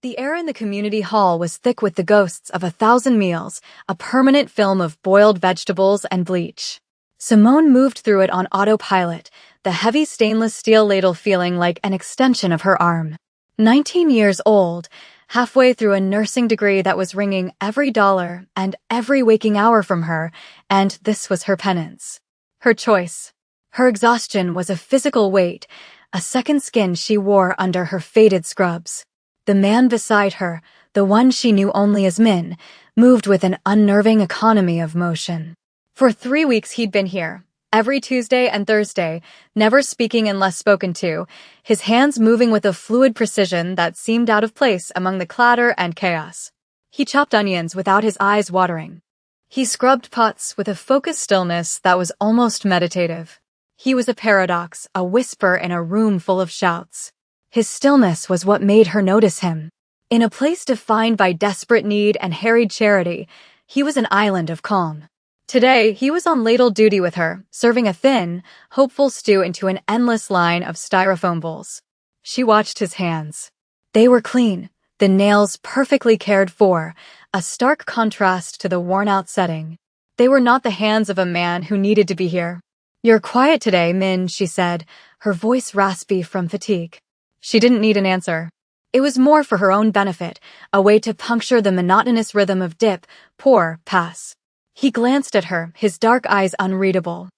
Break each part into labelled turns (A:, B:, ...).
A: The air in the community hall was thick with the ghosts of 1,000 meals, a permanent film of boiled vegetables and bleach. Simone moved through it on autopilot, the heavy stainless steel ladle feeling like an extension of her arm. 19 years old, halfway through a nursing degree that was wringing every dollar and every waking hour from her, and this was her penance. Her choice. Her exhaustion was a physical weight, a second skin she wore under her faded scrubs. The man beside her, the one she knew only as Min, moved with an unnerving economy of motion. For 3 weeks he'd been here, every Tuesday and Thursday, never speaking unless spoken to, his hands moving with a fluid precision that seemed out of place among the clatter and chaos. He chopped onions without his eyes watering. He scrubbed pots with a focused stillness that was almost meditative. He was a paradox, a whisper in a room full of shouts. His stillness was what made her notice him. In a place defined by desperate need and harried charity, he was an island of calm. Today, he was on ladle duty with her, serving a thin, hopeful stew into an endless line of styrofoam bowls. She watched his hands. They were clean, the nails perfectly cared for, a stark contrast to the worn-out setting. They were not the hands of a man who needed to be here. "You're quiet today, Min," she said, her voice raspy from fatigue. She didn't need an answer. It was more for her own benefit, a way to puncture the monotonous rhythm of dip, pour, pass. He glanced at her, his dark eyes unreadable.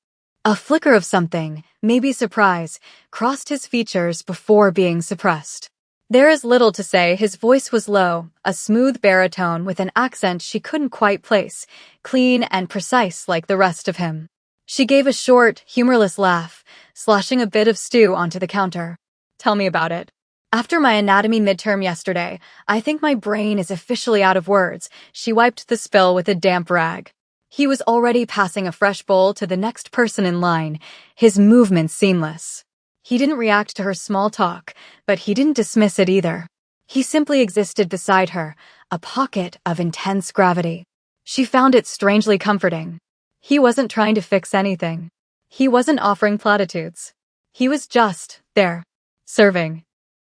A: A flicker of something, maybe surprise, crossed his features before being suppressed. There is little to say. His voice was low, a smooth baritone with an accent she couldn't quite place, clean and precise like the rest of him. She gave a short, humorless laugh, sloshing a bit of stew onto the counter. "Tell me about it." "After my anatomy midterm yesterday, I think my brain is officially out of words." She wiped the spill with a damp rag. He was already passing a fresh bowl to the next person in line, his movements seamless. He didn't react to her small talk, but he didn't dismiss it either. He simply existed beside her, a pocket of intense gravity. She found it strangely comforting. He wasn't trying to fix anything. He wasn't offering platitudes. He was just there, serving.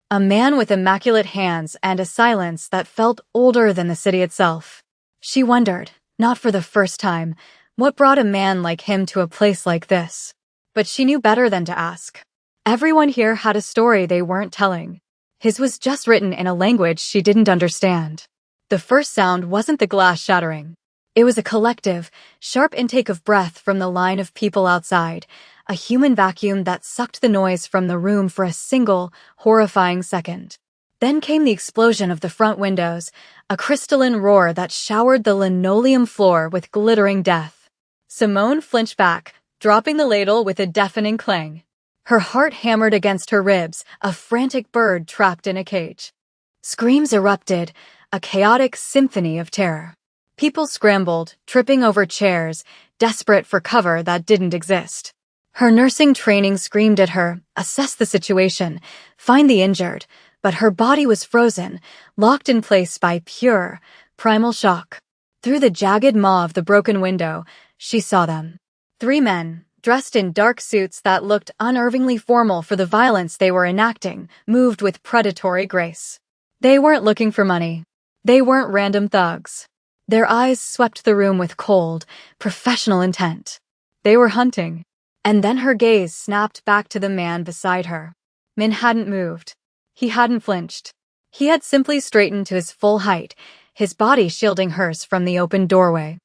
A: A man with immaculate hands and a silence that felt older than the city itself. She wondered, not for the first time, what brought a man like him to a place like this. But she knew better than to ask. Everyone here had a story they weren't telling. His was just written in a language she didn't understand. The first sound wasn't the glass shattering. It was a collective, sharp intake of breath from the line of people outside, a human vacuum that sucked the noise from the room for a single, horrifying second. Then came the explosion of the front windows, a crystalline roar that showered the linoleum floor with glittering death. Simone flinched back, dropping the ladle with a deafening clang. Her heart hammered against her ribs, a frantic bird trapped in a cage. Screams erupted, a chaotic symphony of terror. People scrambled, tripping over chairs, desperate for cover that didn't exist. Her nursing training screamed at her, assess the situation, find the injured, but her body was frozen, locked in place by pure, primal shock. Through the jagged maw of the broken window, she saw them. 3 men, dressed in dark suits that looked unnervingly formal for the violence they were enacting, moved with predatory grace. They weren't looking for money. They weren't random thugs. Their eyes swept the room with cold, professional intent. They were hunting. And then her gaze snapped back to the man beside her. Min hadn't moved. He hadn't flinched. He had simply straightened to his full height, his body shielding hers from the open doorway.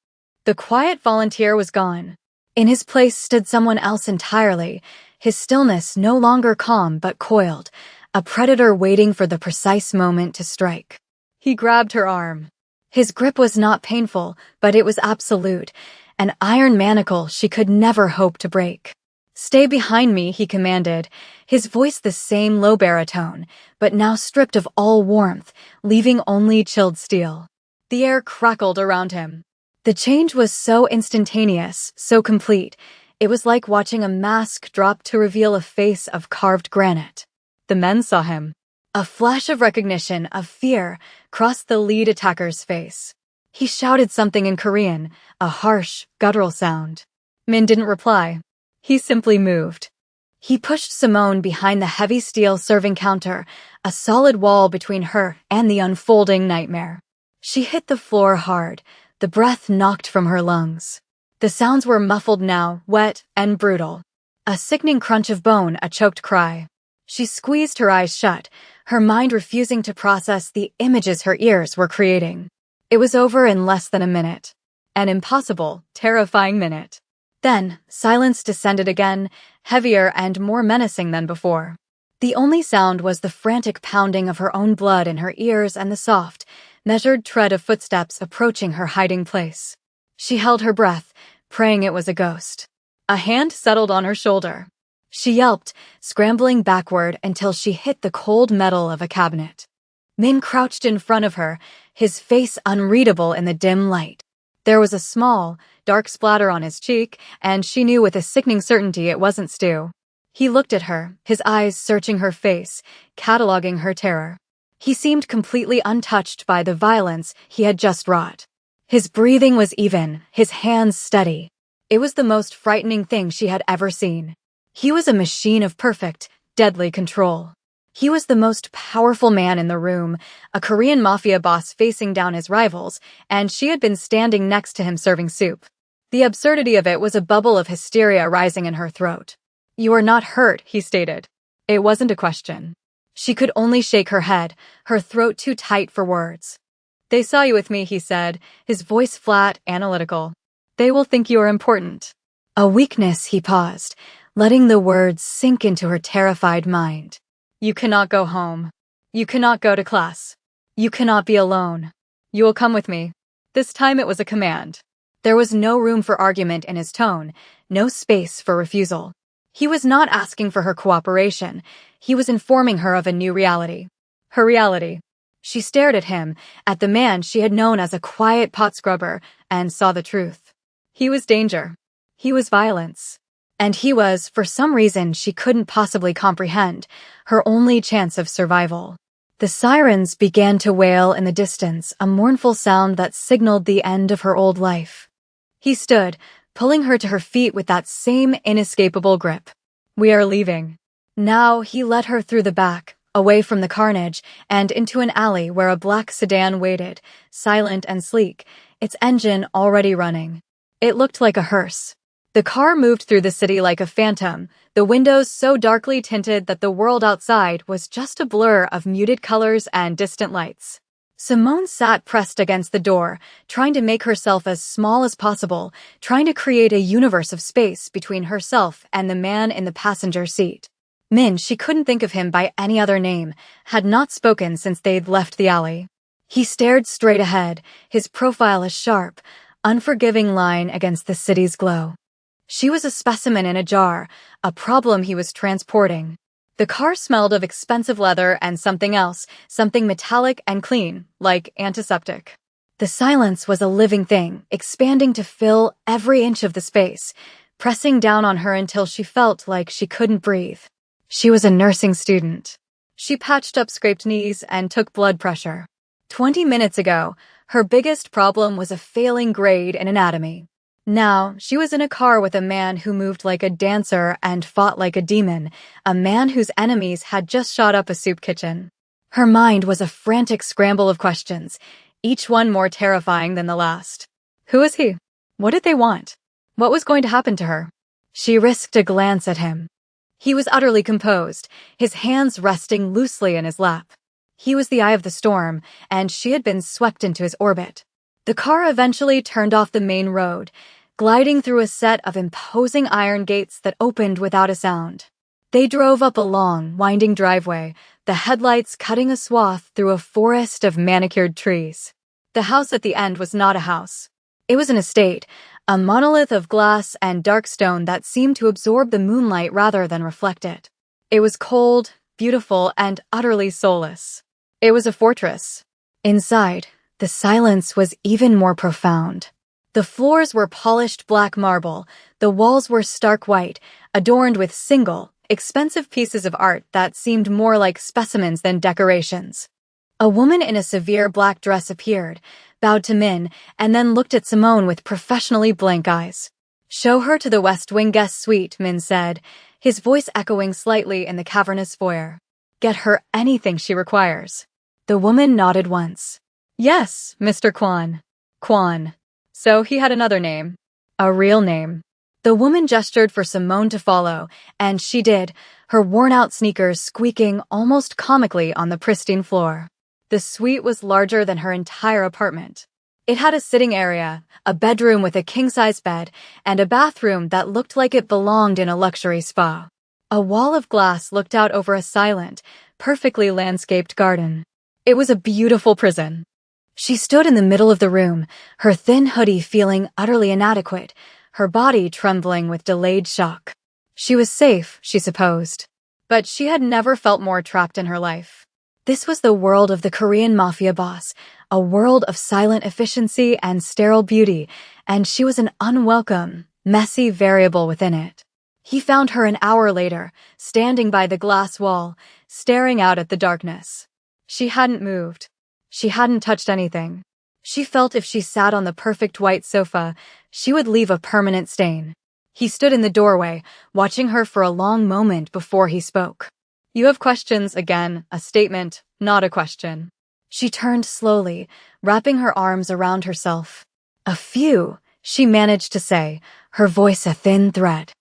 A: The quiet volunteer was gone. In his place stood someone else entirely, his stillness no longer calm but coiled, a predator waiting for the precise moment to strike. He grabbed her arm. His grip was not painful, but it was absolute, an iron manacle she could never hope to break. "Stay behind me," he commanded, his voice the same low baritone, but now stripped of all warmth, leaving only chilled steel. The air crackled around him. The change was so instantaneous, so complete, it was like watching a mask drop to reveal a face of carved granite. The men saw him. A flash of recognition, of fear, crossed the lead attacker's face. He shouted something in Korean, a harsh, guttural sound. Min didn't reply. He simply moved. He pushed Simone behind the heavy steel serving counter, a solid wall between her and the unfolding nightmare. She hit the floor hard, the breath knocked from her lungs. The sounds were muffled now, wet and brutal. A sickening crunch of bone, a choked cry. She squeezed her eyes shut, her mind refusing to process the images her ears were creating. It was over in less than a minute. An impossible, terrifying minute. Then, silence descended again, heavier and more menacing than before. The only sound was the frantic pounding of her own blood in her ears and the soft, measured tread of footsteps approaching her hiding place. She held her breath, praying it was a ghost. A hand settled on her shoulder. She yelped, scrambling backward until she hit the cold metal of a cabinet. Min crouched in front of her, his face unreadable in the dim light. There was a small, dark splatter on his cheek, and she knew with a sickening certainty it wasn't Stu. He looked at her, his eyes searching her face, cataloging her terror. He seemed completely untouched by the violence he had just wrought. His breathing was even, his hands steady. It was the most frightening thing she had ever seen. He was a machine of perfect, deadly control. He was the most powerful man in the room, a Korean Mafia boss facing down his rivals, and she had been standing next to him serving soup. The absurdity of it was a bubble of hysteria rising in her throat. "You are not hurt," he stated. It wasn't a question. She could only shake her head, her throat too tight for words. "They saw you with me," he said, his voice flat, analytical. "They will think you are important." A weakness, he paused, letting the words sink into her terrified mind. "You cannot go home. You cannot go to class. You cannot be alone. You will come with me." This time it was a command. There was no room for argument in his tone, no space for refusal. He was not asking for her cooperation. He was informing her of a new reality. Her reality. She stared at him, at the man she had known as a quiet pot scrubber, and saw the truth. He was danger. He was violence. And he was, for some reason she couldn't possibly comprehend, her only chance of survival. The sirens began to wail in the distance, a mournful sound that signaled the end of her old life. He stood, pulling her to her feet with that same inescapable grip. "We are leaving." Now he led her through the back, away from the carnage, and into an alley where a black sedan waited, silent and sleek, its engine already running. It looked like a hearse. The car moved through the city like a phantom, the windows so darkly tinted that the world outside was just a blur of muted colors and distant lights. Simone sat pressed against the door, trying to make herself as small as possible, trying to create a universe of space between herself and the man in the passenger seat. Min, she couldn't think of him by any other name, had not spoken since they'd left the alley. He stared straight ahead, his profile a sharp, unforgiving line against the city's glow. She was a specimen in a jar, a problem he was transporting. The car smelled of expensive leather and something else, something metallic and clean, like antiseptic. The silence was a living thing, expanding to fill every inch of the space, pressing down on her until she felt like she couldn't breathe. She was a nursing student. She patched up scraped knees and took blood pressure. 20 minutes ago, her biggest problem was a failing grade in anatomy. Now, she was in a car with a man who moved like a dancer and fought like a demon, a man whose enemies had just shot up a soup kitchen. Her mind was a frantic scramble of questions, each one more terrifying than the last. Who was he? What did they want? What was going to happen to her? She risked a glance at him. He was utterly composed, his hands resting loosely in his lap. He was the eye of the storm, and she had been swept into his orbit. The car eventually turned off the main road, gliding through a set of imposing iron gates that opened without a sound. They drove up a long, winding driveway, the headlights cutting a swath through a forest of manicured trees. The house at the end was not a house. It was an estate, a monolith of glass and dark stone that seemed to absorb the moonlight rather than reflect it. It was cold, beautiful, and utterly soulless. It was a fortress. Inside, the silence was even more profound. The floors were polished black marble, the walls were stark white, adorned with single, expensive pieces of art that seemed more like specimens than decorations. A woman in a severe black dress appeared, bowed to Min, and then looked at Simone with professionally blank eyes. "Show her to the West Wing guest suite," Min said, his voice echoing slightly in the cavernous foyer. Get her anything she requires. The woman nodded once. Yes, Mr. Kwan. Kwan. So he had another name. A real name. The woman gestured for Simone to follow, and she did, her worn-out sneakers squeaking almost comically on the pristine floor. The suite was larger than her entire apartment. It had a sitting area, a bedroom with a king-size bed, and a bathroom that looked like it belonged in a luxury spa. A wall of glass looked out over a silent, perfectly landscaped garden. It was a beautiful prison. She stood in the middle of the room, her thin hoodie feeling utterly inadequate, her body trembling with delayed shock. She was safe, she supposed. But she had never felt more trapped in her life. This was the world of the Korean Mafia boss, a world of silent efficiency and sterile beauty, and she was an unwelcome, messy variable within it. He found her an hour later, standing by the glass wall, staring out at the darkness. She hadn't moved. She hadn't touched anything. She felt if she sat on the perfect white sofa, she would leave a permanent stain. He stood in the doorway, watching her for a long moment before he spoke. You have questions again, a statement, not a question. She turned slowly, wrapping her arms around herself. A few, she managed to say, her voice a thin thread.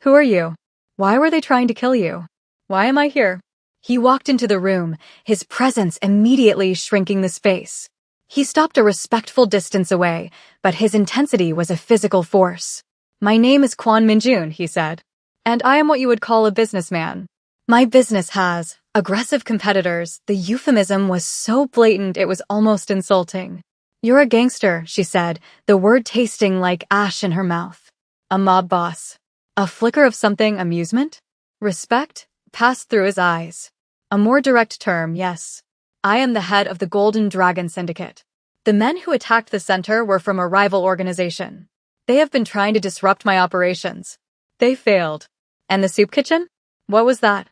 A: Who are you? Why were they trying to kill you? Why am I here? He walked into the room, his presence immediately shrinking the space. He stopped a respectful distance away, but his intensity was a physical force. My name is Kwon Min-jun, he said. And I am what you would call a businessman. My business has aggressive competitors. The euphemism was so blatant it was almost insulting. You're a gangster, she said, the word tasting like ash in her mouth. A mob boss. A flicker of something amusement? Respect passed through his eyes. A more direct term, yes. I am the head of the Golden Dragon Syndicate. The men who attacked the center were from a rival organization. They have been trying to disrupt my operations. They failed. And the soup kitchen? What was that?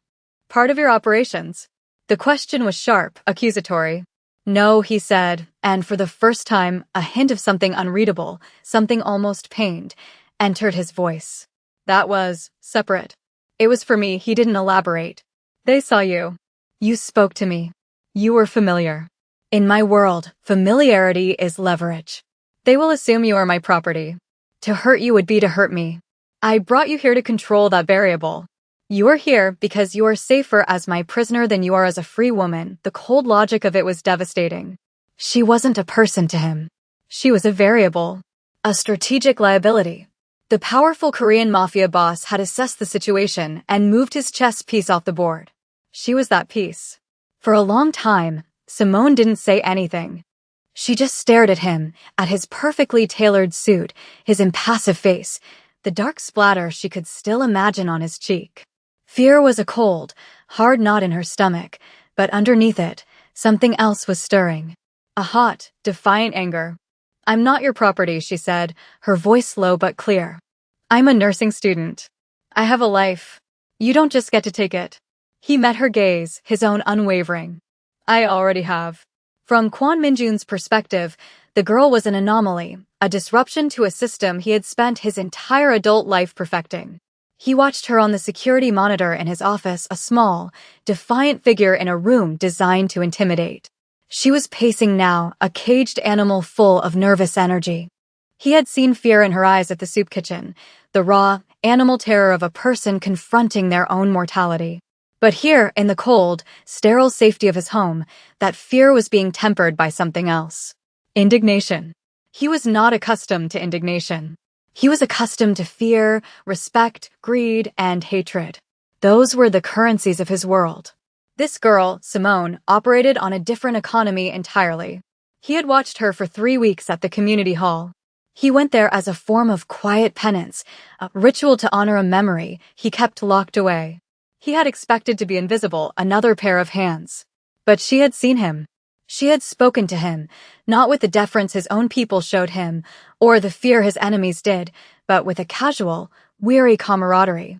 A: Part of your operations? The question was sharp, accusatory. No, he said, and for the first time, a hint of something unreadable, something almost pained, entered his voice. That was separate. It was for me, he didn't elaborate. They saw you. You spoke to me. You were familiar. In my world, familiarity is leverage. They will assume you are my property. To hurt you would be to hurt me. I brought you here to control that variable. You are here because you are safer as my prisoner than you are as a free woman. The cold logic of it was devastating. She wasn't a person to him. She was a variable. A strategic liability. The powerful Korean mafia boss had assessed the situation and moved his chess piece off the board. She was that piece. For a long time, Simone didn't say anything. She just stared at him, at his perfectly tailored suit, his impassive face, the dark splatter she could still imagine on his cheek. Fear was a cold, hard knot in her stomach, but underneath it, something else was stirring. A hot, defiant anger. I'm not your property, she said, her voice low but clear. I'm a nursing student. I have a life. You don't just get to take it. He met her gaze, his own unwavering. I already have. From Kwon Min-jun's perspective, the girl was an anomaly, a disruption to a system he had spent his entire adult life perfecting. He watched her on the security monitor in his office, a small, defiant figure in a room designed to intimidate. She was pacing now, a caged animal full of nervous energy. He had seen fear in her eyes at the soup kitchen, the raw, animal terror of a person confronting their own mortality. But here, in the cold, sterile safety of his home, that fear was being tempered by something else. Indignation. He was not accustomed to indignation. He was accustomed to fear, respect, greed, and hatred. Those were the currencies of his world. This girl, Simone, operated on a different economy entirely. He had watched her for 3 weeks at the community hall. He went there as a form of quiet penance, a ritual to honor a memory he kept locked away. He had expected to be invisible, another pair of hands. But she had seen him. She had spoken to him, not with the deference his own people showed him, or the fear his enemies did, but with a casual, weary camaraderie.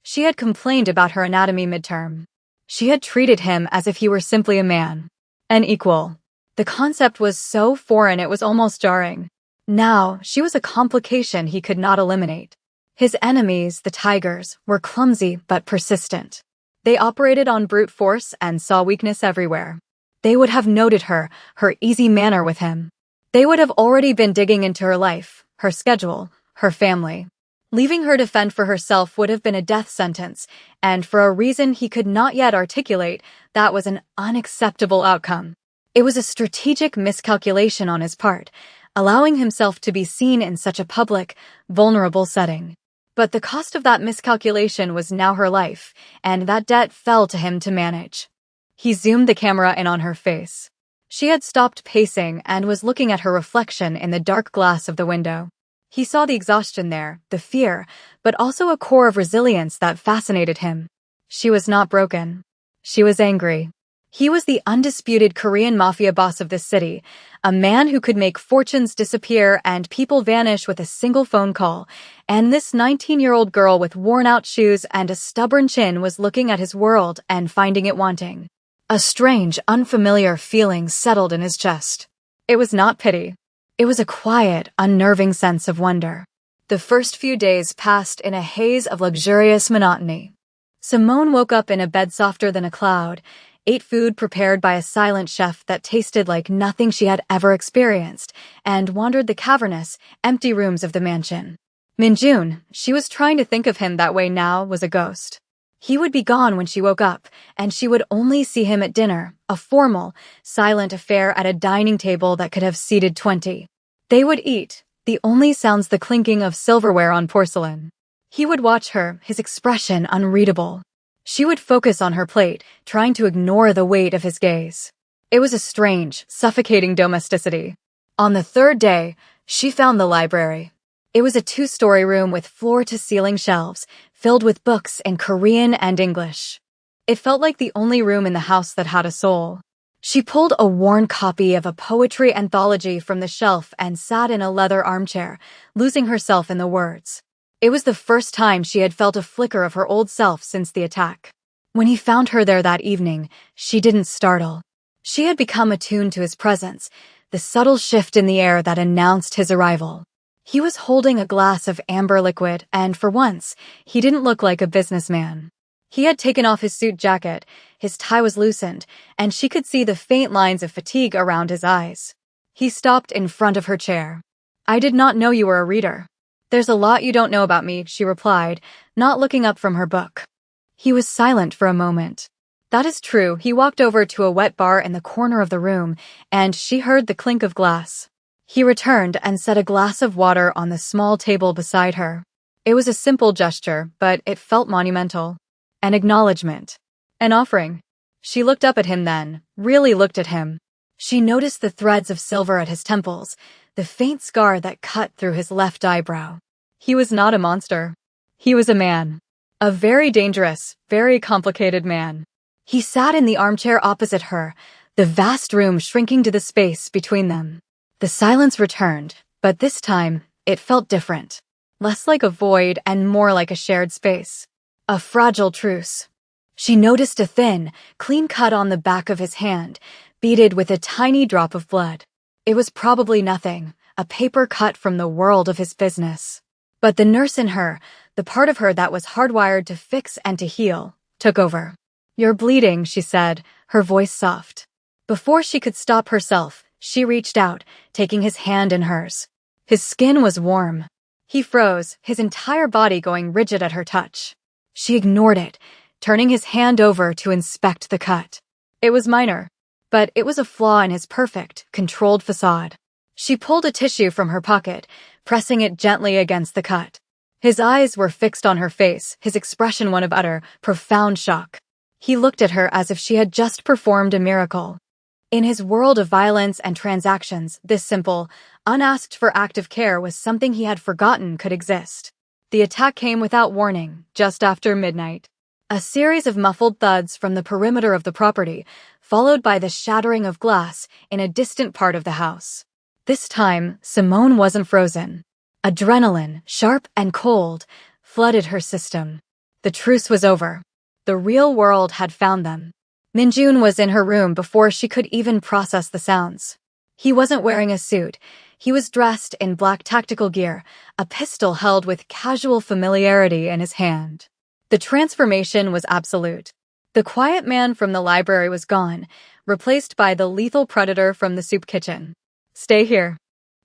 A: She had complained about her anatomy midterm. She had treated him as if he were simply a man. An equal. The concept was so foreign it was almost jarring. Now, she was a complication he could not eliminate. His enemies, the tigers, were clumsy but persistent. They operated on brute force and saw weakness everywhere. They would have noted her easy manner with him. They would have already been digging into her life, her schedule, her family. Leaving her to fend for herself would have been a death sentence, and for a reason he could not yet articulate, that was an unacceptable outcome. It was a strategic miscalculation on his part, allowing himself to be seen in such a public, vulnerable setting. But the cost of that miscalculation was now her life, and that debt fell to him to manage. He zoomed the camera in on her face. She had stopped pacing and was looking at her reflection in the dark glass of the window. He saw the exhaustion there, the fear, but also a core of resilience that fascinated him. She was not broken. She was angry. He was the undisputed Korean Mafia boss of this city, a man who could make fortunes disappear and people vanish with a single phone call, and this 19-year-old girl with worn-out shoes and a stubborn chin was looking at his world and finding it wanting. A strange, unfamiliar feeling settled in his chest. It was not pity. It was a quiet, unnerving sense of wonder. The first few days passed in a haze of luxurious monotony. Simone woke up in a bed softer than a cloud, ate food prepared by a silent chef that tasted like nothing she had ever experienced, and wandered the cavernous, empty rooms of the mansion. Minjun, she was trying to think of him that way now, was a ghost. He would be gone when she woke up, and she would only see him at dinner, a formal, silent affair at a dining table that could have seated 20. They would eat, the only sounds the clinking of silverware on porcelain. He would watch her, his expression unreadable. She would focus on her plate, trying to ignore the weight of his gaze. It was a strange, suffocating domesticity. On the third day, she found the library. It was a 2-story room with floor-to-ceiling shelves, filled with books in Korean and English. It felt like the only room in the house that had a soul. She pulled a worn copy of a poetry anthology from the shelf and sat in a leather armchair, losing herself in the words. It was the first time she had felt a flicker of her old self since the attack. When he found her there that evening, she didn't startle. She had become attuned to his presence, the subtle shift in the air that announced his arrival. He was holding a glass of amber liquid, and for once, he didn't look like a businessman. He had taken off his suit jacket, his tie was loosened, and she could see the faint lines of fatigue around his eyes. He stopped in front of her chair. "I did not know you were a reader." "There's a lot you don't know about me," she replied, not looking up from her book. He was silent for a moment. "That is true." He walked over to a wet bar in the corner of the room, and she heard the clink of glass. He returned and set a glass of water on the small table beside her. It was a simple gesture, but it felt monumental. An acknowledgement. An offering. She looked up at him then, really looked at him. She noticed the threads of silver at his temples, the faint scar that cut through his left eyebrow. He was not a monster. He was a man. A very dangerous, very complicated man. He sat in the armchair opposite her, the vast room shrinking to the space between them. The silence returned, but this time, it felt different. Less like a void and more like a shared space. A fragile truce. She noticed a thin, clean cut on the back of his hand, beaded with a tiny drop of blood. It was probably nothing, a paper cut from the world of his business. But the nurse in her, the part of her that was hardwired to fix and to heal, took over. "You're bleeding," she said, her voice soft. Before she could stop herself, she reached out, taking his hand in hers. His skin was warm. He froze, his entire body going rigid at her touch. She ignored it, turning his hand over to inspect the cut. It was minor, but it was a flaw in his perfect, controlled facade. She pulled a tissue from her pocket, pressing it gently against the cut. His eyes were fixed on her face, his expression one of utter, profound shock. He looked at her as if she had just performed a miracle. In his world of violence and transactions, this simple, unasked-for act of care was something he had forgotten could exist. The attack came without warning, just after midnight. A series of muffled thuds from the perimeter of the property, followed by the shattering of glass in a distant part of the house. This time, Simone wasn't frozen. Adrenaline, sharp and cold, flooded her system. The truce was over. The real world had found them. Minjun was in her room before she could even process the sounds. He wasn't wearing a suit. He was dressed in black tactical gear, a pistol held with casual familiarity in his hand. The transformation was absolute. The quiet man from the library was gone, replaced by the lethal predator from the soup kitchen. "Stay here.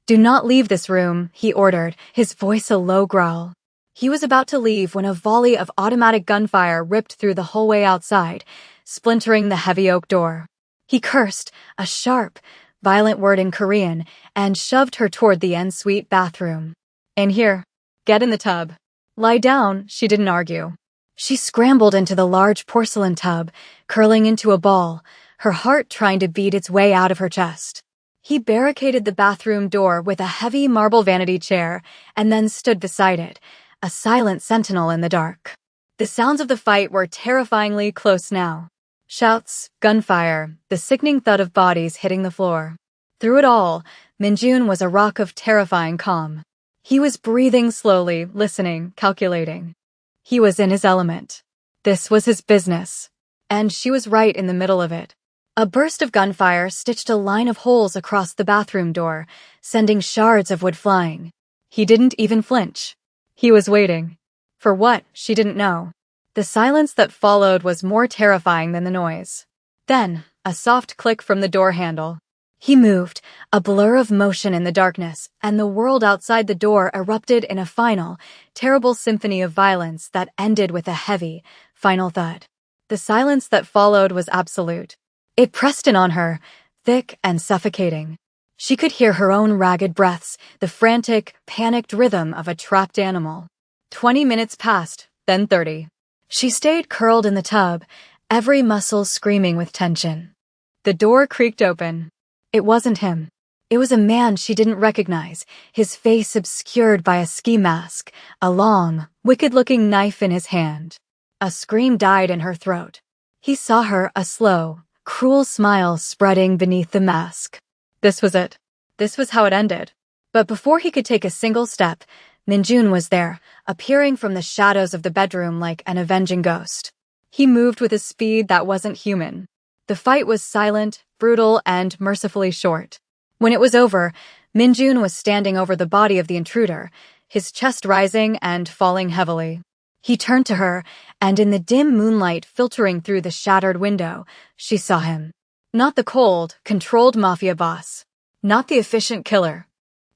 A: Do not leave this room," he ordered, his voice a low growl. He was about to leave when a volley of automatic gunfire ripped through the hallway outside, splintering the heavy oak door. He cursed, a sharp, violent word in Korean, and shoved her toward the ensuite bathroom. "In here. Get in the tub." "Lie down," she didn't argue. She scrambled into the large porcelain tub, curling into a ball, her heart trying to beat its way out of her chest. He barricaded the bathroom door with a heavy marble vanity chair and then stood beside it, a silent sentinel in the dark. The sounds of the fight were terrifyingly close now. Shouts, gunfire, the sickening thud of bodies hitting the floor. Through it all, Minjun was a rock of terrifying calm. He was breathing slowly, listening, calculating. He was in his element. This was his business. And she was right in the middle of it. A burst of gunfire stitched a line of holes across the bathroom door, sending shards of wood flying. He didn't even flinch. He was waiting. For what, she didn't know. The silence that followed was more terrifying than the noise. Then, a soft click from the door handle. He moved, a blur of motion in the darkness, and the world outside the door erupted in a final, terrible symphony of violence that ended with a heavy, final thud. The silence that followed was absolute. It pressed in on her, thick and suffocating. She could hear her own ragged breaths, the frantic, panicked rhythm of a trapped animal. 20 minutes passed, then 30. She stayed curled in the tub, every muscle screaming with tension. The door creaked open. It wasn't him. It was a man she didn't recognize, his face obscured by a ski mask, a long, wicked-looking knife in his hand. A scream died in her throat. He saw her, a slow, cruel smile spreading beneath the mask. This was it. This was how it ended. But before he could take a single step, Minjun was there, appearing from the shadows of the bedroom like an avenging ghost. He moved with a speed that wasn't human. The fight was silent, brutal, and mercifully short. When it was over, Minjun was standing over the body of the intruder, his chest rising and falling heavily. He turned to her, and in the dim moonlight filtering through the shattered window, she saw him. Not the cold, controlled Mafia boss. Not the efficient killer.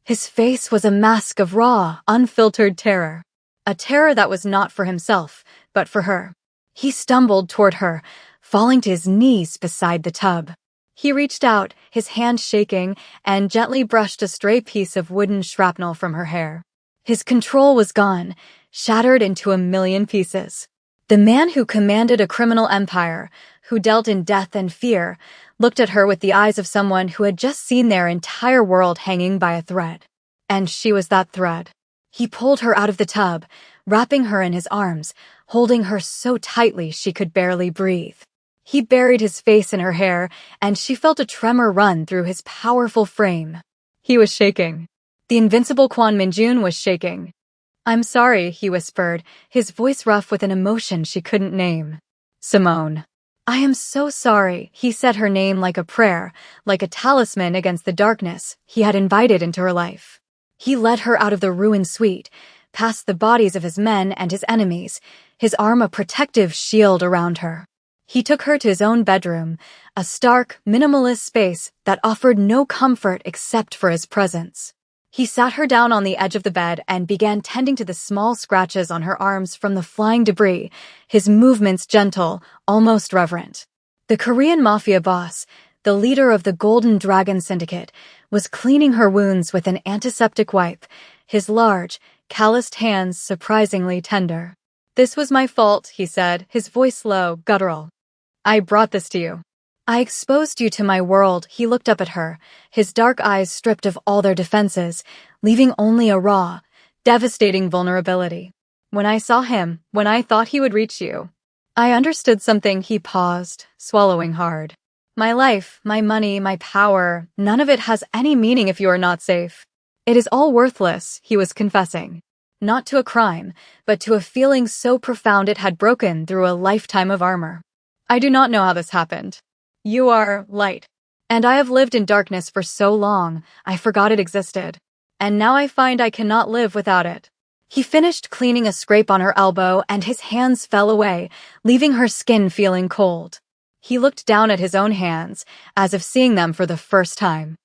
A: His face was a mask of raw, unfiltered terror. A terror that was not for himself, but for her. He stumbled toward her, falling to his knees beside the tub. He reached out, his hand shaking, and gently brushed a stray piece of wooden shrapnel from her hair. His control was gone, shattered into a million pieces. The man who commanded a criminal empire, who dealt in death and fear, looked at her with the eyes of someone who had just seen their entire world hanging by a thread. And she was that thread. He pulled her out of the tub, wrapping her in his arms, holding her so tightly she could barely breathe. He buried his face in her hair, and she felt a tremor run through his powerful frame. He was shaking. The invincible Kwon Minjun was shaking. "I'm sorry," he whispered, his voice rough with an emotion she couldn't name. "Simone." "I am so sorry," he said her name like a prayer, like a talisman against the darkness he had invited into her life. He led her out of the ruined suite, past the bodies of his men and his enemies, his arm a protective shield around her. He took her to his own bedroom, a stark, minimalist space that offered no comfort except for his presence. He sat her down on the edge of the bed and began tending to the small scratches on her arms from the flying debris, his movements gentle, almost reverent. The Korean Mafia boss, the leader of the Golden Dragon Syndicate, was cleaning her wounds with an antiseptic wipe, his large, calloused hands surprisingly tender. "This was my fault," he said, his voice low, guttural. "I brought this to you. I exposed you to my world." He looked up at her, his dark eyes stripped of all their defenses, leaving only a raw, devastating vulnerability. "When I saw him, when I thought he would reach you, I understood something." He paused, swallowing hard. "My life, my money, my power, none of it has any meaning if you are not safe. It is all worthless," he was confessing. Not to a crime, but to a feeling so profound it had broken through a lifetime of armor. "I do not know how this happened. You are light. And I have lived in darkness for so long, I forgot it existed. And now I find I cannot live without it. He finished cleaning a scrape on her elbow and his hands fell away, leaving her skin feeling cold. He looked down at his own hands, as if seeing them for the first time.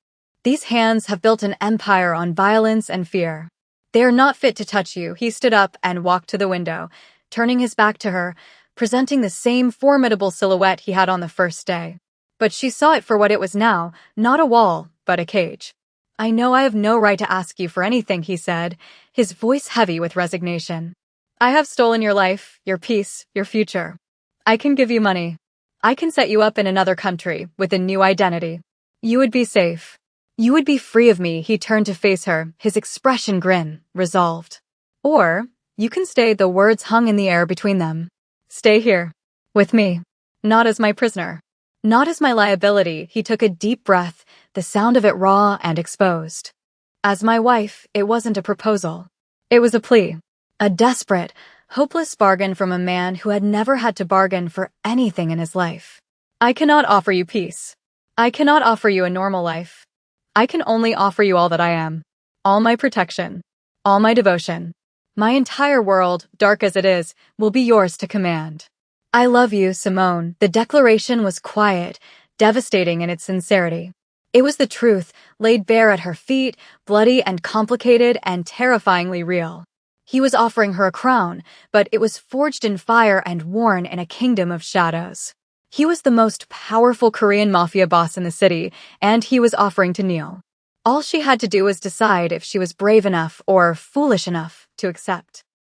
A: These hands have built an empire on violence and fear. They are not fit to touch you. He stood up and walked to the window, turning his back to her, presenting the same formidable silhouette he had on the first day. But she saw it for what it was now, not a wall, but a cage. I know I have no right to ask you for anything, he said, his voice heavy with resignation. I have stolen your life, your peace, your future. I can give you money. I can set you up in another country, with a new identity. You would be safe. You would be free of me, he turned to face her, his expression grin, resolved. Or, you can stay, the words hung in the air between them. Stay here. With me. Not as my prisoner. Not as my liability, he took a deep breath, the sound of it raw and exposed. As my wife, it wasn't a proposal. It was a plea. A desperate, hopeless bargain from a man who had never had to bargain for anything in his life. I cannot offer you peace. I cannot offer you a normal life. I can only offer you all that I am. All my protection. All my devotion. My entire world, dark as it is, will be yours to command. I love you, Simone. The declaration was quiet, devastating in its sincerity. It was the truth, laid bare at her feet, bloody and complicated and terrifyingly real. He was offering her a crown, but it was forged in fire and worn in a kingdom of shadows. He was the most powerful Korean mafia boss in the city, and he was offering to kneel. All she had to do was decide if she was brave enough or foolish enough to accept.